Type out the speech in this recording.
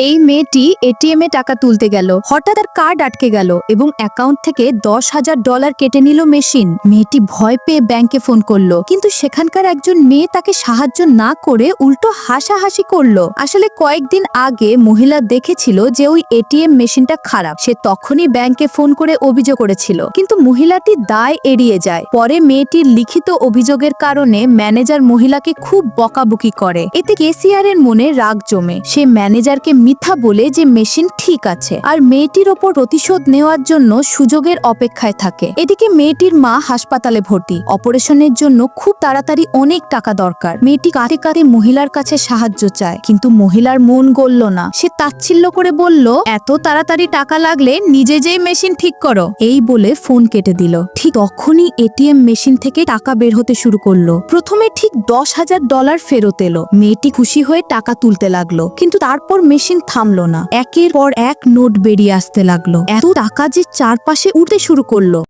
এই মেয়েটি এটিএম এ টাকা তুলতে গেল, হঠাৎ তার কার্ড আটকে গেল এবং অ্যাকাউন্ট থেকে $10,000 কেটে নিল মেশিন। মেয়েটি ভয় পেয়ে ব্যাংকে ফোন করলো, কিন্তু সেখানকার একজন মেয়ে তাকে সাহায্য না করে উল্টো হাসাহাসি করলো। আসলে কয়েকদিন আগে মহিলা দেখেছিল যে ওই এটিএম মেশিনটা খারাপ, সে তখনই ব্যাংকে ফোন করে অভিযোগ করেছিল, কিন্তু মহিলাটি দায় এড়িয়ে যায়। পরে মেয়েটির লিখিত অভিযোগের কারণে ম্যানেজার মহিলাকে খুব বকাবকি করে। এতে কেসিআর এর মনে রাগ জমে। সে ম্যানেজারকে মিথ্যা বলে যে মেশিন ঠিক আছে আর মেয়েটির ওপর প্রতিশোধ নেওয়ার জন্য সুযোগের অপেক্ষায় থাকে। এদিকে মেয়েটির মা হাসপাতালে ভর্তি, অপারেশনের জন্য খুব তাড়াতাড়ি অনেক টাকা দরকার। মেয়েটি কাঁদে কাঁদে মহিলার কাছে সাহায্য চায়, কিন্তু মহিলার মন গলল না। সে তাচ্ছিল্য করে বলল, এত তাড়াতাড়ি টাকা লাগলে নিজে যেই মেশিন ঠিক করো। এই বলে ফোন কেটে দিল। ঠিক তখনই এটিএম মেশিন থেকে টাকা বের হতে শুরু করলো। প্রথমে ঠিক $10,000 ফেরত এলো। মেয়েটি খুশি হয়ে টাকা তুলতে লাগলো, কিন্তু তারপর মেশিন থামলো না। একের পর এক নোট বেরিয়ে আসতে লাগলো। এত টাকা যে চারপাশে উঠতে শুরু করলো।